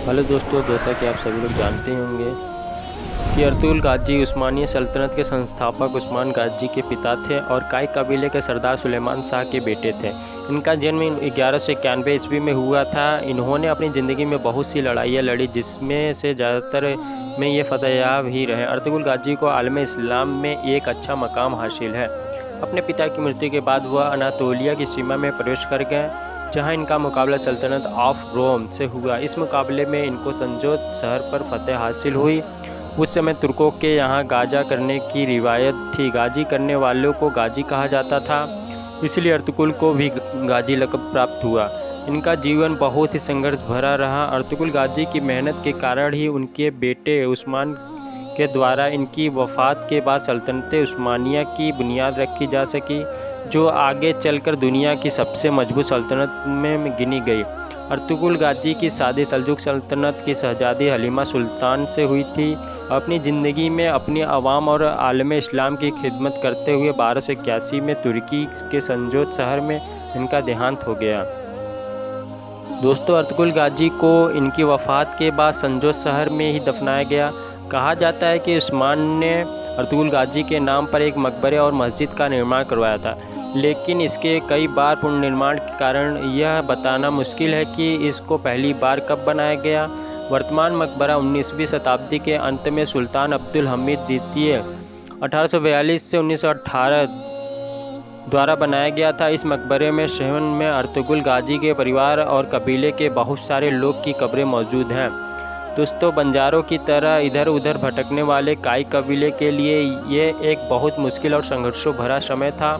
Hello दोस्तों, जैसा कि आप सभी लोग जानते ही होंगे कि अर्तुगरुल गाजी उस्मानिया सल्तनत के संस्थापक उस्मान गाजी के पिता थे और काई कबीले के सरदार सुलेमान शाह के बेटे थे। इनका जन्म 1191 ईस्वी में हुआ था। इन्होंने अपनी ज़िंदगी में बहुत सी लड़ाइयाँ लड़ी, जिसमें से ज़्यादातर में ये फतेहयाब ही रहे। अर्तुगरुल गाजी को आलम इस्लाम में एक अच्छा मकाम हासिल है। अपने पिता की मृत्यु के बाद वह अनातोलिया की सीमा में प्रवेश कर गए, जहां इनका मुकाबला सल्तनत ऑफ रोम से हुआ। इस मुकाबले में इनको संजोत शहर पर फतेह हासिल हुई। उस समय तुर्कों के यहाँ गाजा करने की रिवायत थी। गाजी करने वालों को गाजी कहा जाता था, इसलिए अर्तुगरुल को भी गाजी लक़ब प्राप्त हुआ। इनका जीवन बहुत ही संघर्ष भरा रहा। अर्तुगरुल गाजी की मेहनत के कारण ही उनके बेटे उस्मान के द्वारा इनकी वफ़ात के बाद सल्तनत उस्मानिया की बुनियाद रखी जा सकी, जो आगे चलकर दुनिया की सबसे मजबूत सल्तनत में गिनी गई। अर्तुगरुल गाजी की शादी सल्जुक सल्तनत की शहजादी हलीमा सुल्तान से हुई थी। अपनी ज़िंदगी में अपनी आवाम और आलम इस्लाम की खिदमत करते हुए 1281 में तुर्की के संजोत शहर में इनका देहांत हो गया। दोस्तों, अर्तुगरुल गाजी को इनकी वफ़ात के बाद संजोत शहर में ही दफनाया गया। कहा जाता है कि उस्मान ने अर्तुगरुल गाजी के नाम पर एक मकबरे और मस्जिद का निर्माण करवाया था, लेकिन इसके कई बार पुनर्निर्माण के कारण यह बताना मुश्किल है कि इसको पहली बार कब बनाया गया। वर्तमान मकबरा 19वीं शताब्दी के अंत में सुल्तान अब्दुल हमीद द्वितीय 1842 से 1918 द्वारा बनाया गया था। इस मकबरे में शहन में अर्तुगरुल गाजी के परिवार और कबीले के बहुत सारे लोग की कब्रें मौजूद हैं। दोस्तों, बंजारों की तरह इधर उधर भटकने वाले काई कबीले के लिए ये एक बहुत मुश्किल और संघर्षों भरा समय था,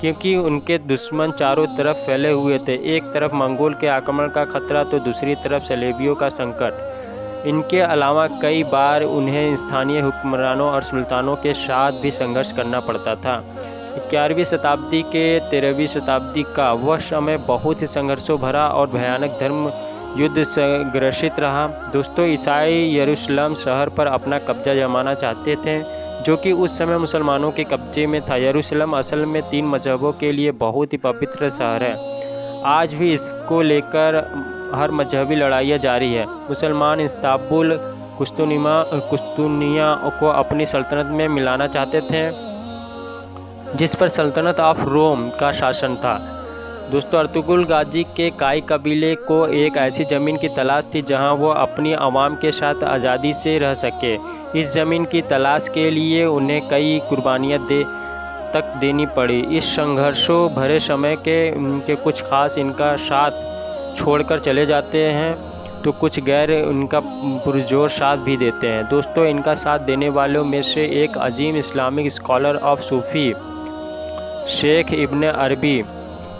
क्योंकि उनके दुश्मन चारों तरफ फैले हुए थे। एक तरफ मंगोल के आक्रमण का खतरा तो दूसरी तरफ सलेबियों का संकट। इनके अलावा कई बार उन्हें स्थानीय हुक्मरानों और सुल्तानों के साथ भी संघर्ष करना पड़ता था। 11वीं शताब्दी के 13वीं शताब्दी का वह समय बहुत ही संघर्षों भरा और भयानक धर्म युद्ध से ग्रसित रहा। दोस्तों, ईसाई यरूशलेम शहर पर अपना कब्जा जमाना चाहते थे, जो कि उस समय मुसलमानों के कब्जे में था। यरूशलेम असल में 3 मजहबों के लिए बहुत ही पवित्र शहर है। आज भी इसको लेकर हर मजहबी लड़ाइयाँ जारी है। मुसलमान इस्तांबुल कुस्तुनिया को अपनी सल्तनत में मिलाना चाहते थे, जिस पर सल्तनत ऑफ रोम का शासन था। दोस्तों, अर्तुगरुल गाजी के काई कबीले को एक ऐसी ज़मीन की तलाश थी जहां वो अपनी आवाम के साथ आज़ादी से रह सके। इस ज़मीन की तलाश के लिए उन्हें कई कुर्बानियां देनी पड़ी। इस संघर्षों भरे समय के कुछ खास इनका साथ छोड़कर चले जाते हैं, तो कुछ गैर इनका पुरजोर साथ भी देते हैं। दोस्तों, इनका साथ देने वालों में से एक अजीम Islamic scholar of Sufi sheikh Ibn Arabi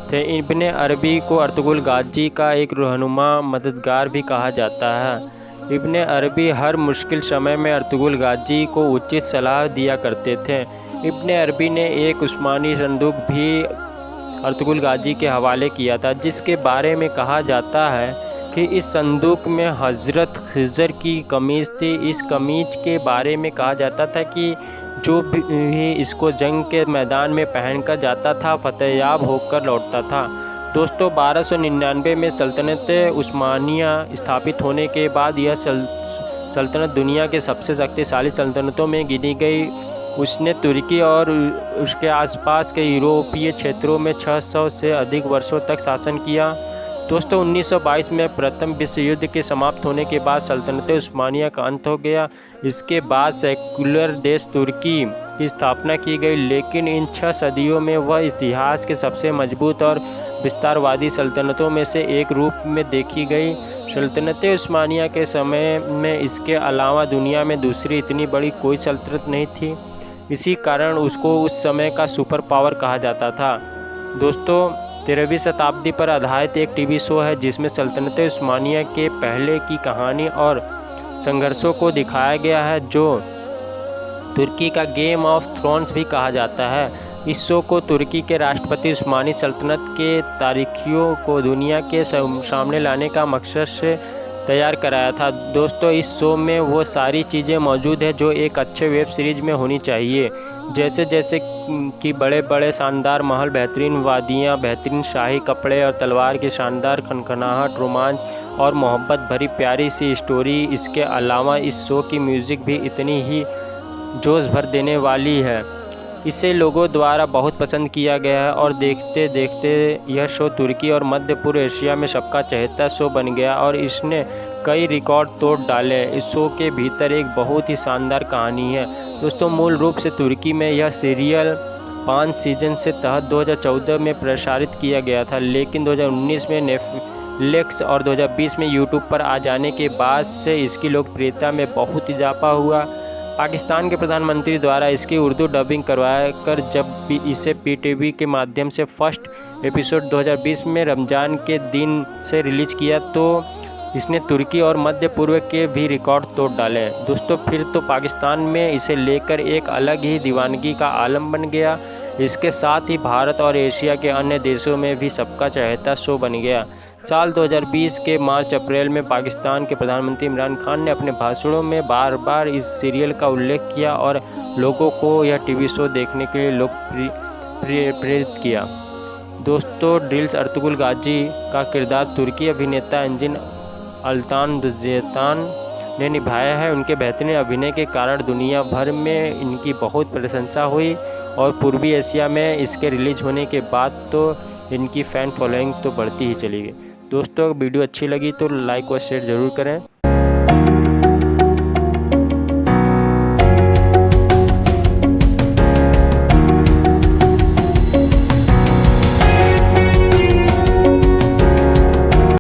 थे। इब्ने अरबी को अर्तुगरुल गाजी का एक रहनुमा मददगार भी कहा जाता है। इब्ने अरबी हर मुश्किल समय में अर्तुगरुल गाजी को उचित सलाह दिया करते थे। इब्ने अरबी ने एक उस्मानी संदूक भी अर्तुगरुल गाजी के हवाले किया था, जिसके बारे में कहा जाता है कि इस संदूक में हज़रत खिज़र की कमीज़ थी। इस कमीज के बारे में कहा जाता था कि जो भी इसको जंग के मैदान में पहनकर जाता था, फतेहयाब होकर लौटता था। दोस्तों, 1299 में सल्तनत उस्मानिया स्थापित होने के बाद यह सल्तनत दुनिया के सबसे शक्तिशाली सल्तनतों में गिनी गई। उसने तुर्की और उसके आसपास के यूरोपीय क्षेत्रों में 600 से अधिक वर्षों तक शासन किया। दोस्तों, 1922 में प्रथम विश्व युद्ध के समाप्त होने के बाद सल्तनत उस्मानिया का अंत हो गया। इसके बाद सेकुलर देश तुर्की की स्थापना की गई, लेकिन इन 6 सदियों में वह इतिहास के सबसे मजबूत और विस्तारवादी सल्तनतों में से एक रूप में देखी गई। सल्तनत उस्मानिया के समय में इसके अलावा दुनिया में दूसरी इतनी बड़ी कोई सल्तनत नहीं थी। इसी कारण उसको उस समय का सुपर पावर कहा जाता था। दोस्तों, 13वीं शताब्दी पर आधारित एक टीवी शो है, जिसमें सल्तनत उस्मानिया के पहले की कहानी और संघर्षों को दिखाया गया है, जो तुर्की का गेम ऑफ थ्रोन्स भी कहा जाता है। इस शो को तुर्की के राष्ट्रपति उस्मानी सल्तनत के तारीखियों को दुनिया के सामने लाने का मकसद से तैयार कराया था। दोस्तों, इस शो में वो सारी चीज़ें मौजूद है जो एक अच्छे वेब सीरीज़ में होनी चाहिए, जैसे कि बड़े बड़े शानदार महल, बेहतरीन वादियाँ, बेहतरीन शाही कपड़े और तलवार की शानदार खनखनाहट, रोमांच और मोहब्बत भरी प्यारी सी स्टोरी। इसके अलावा इस शो की म्यूज़िक भी इतनी ही जोश भर देने वाली है। इसे लोगों द्वारा बहुत पसंद किया गया है और देखते देखते यह शो तुर्की और मध्य पूर्व एशिया में सबका चहेता शो बन गया और इसने कई रिकॉर्ड तोड़ डाले। इस शो के भीतर एक बहुत ही शानदार कहानी है दोस्तों। मूल रूप से तुर्की में यह सीरियल 5 सीजन से तहत 2014 में प्रसारित किया गया था, लेकिन 2019 में नेटफ्लिक्स और 2020 में यूट्यूब पर आ जाने के बाद से इसकी लोकप्रियता में बहुत इजाफा हुआ। पाकिस्तान के प्रधानमंत्री द्वारा इसकी उर्दू डबिंग करवाया कर जब भी इसे पीटीवी के माध्यम से फर्स्ट एपिसोड 2020 में रमज़ान के दिन से रिलीज़ किया तो इसने तुर्की और मध्य पूर्व के भी रिकॉर्ड तोड़ डाले दोस्तों। फिर तो पाकिस्तान में इसे लेकर एक अलग ही दीवानगी का आलम बन गया। इसके साथ ही भारत और एशिया के अन्य देशों में भी सबका चहेता शो बन गया। साल 2020 के मार्च अप्रैल में पाकिस्तान के प्रधानमंत्री इमरान खान ने अपने भाषणों में बार बार इस सीरियल का उल्लेख किया और लोगों को यह टीवी शो देखने के लिए प्रेरित किया दोस्तों। ड्रिल्स अर्तुगरुल गाजी का किरदार तुर्की अभिनेता एंजिन अल्तान दुजेतान ने निभाया है। उनके बेहतरीन अभिनय के कारण दुनिया भर में इनकी बहुत प्रशंसा हुई और पूर्वी एशिया में इसके रिलीज होने के बाद तो इनकी फ़ैन फॉलोइंग तो बढ़ती ही चली गई दोस्तों। वीडियो अच्छी लगी तो लाइक और शेयर ज़रूर करें।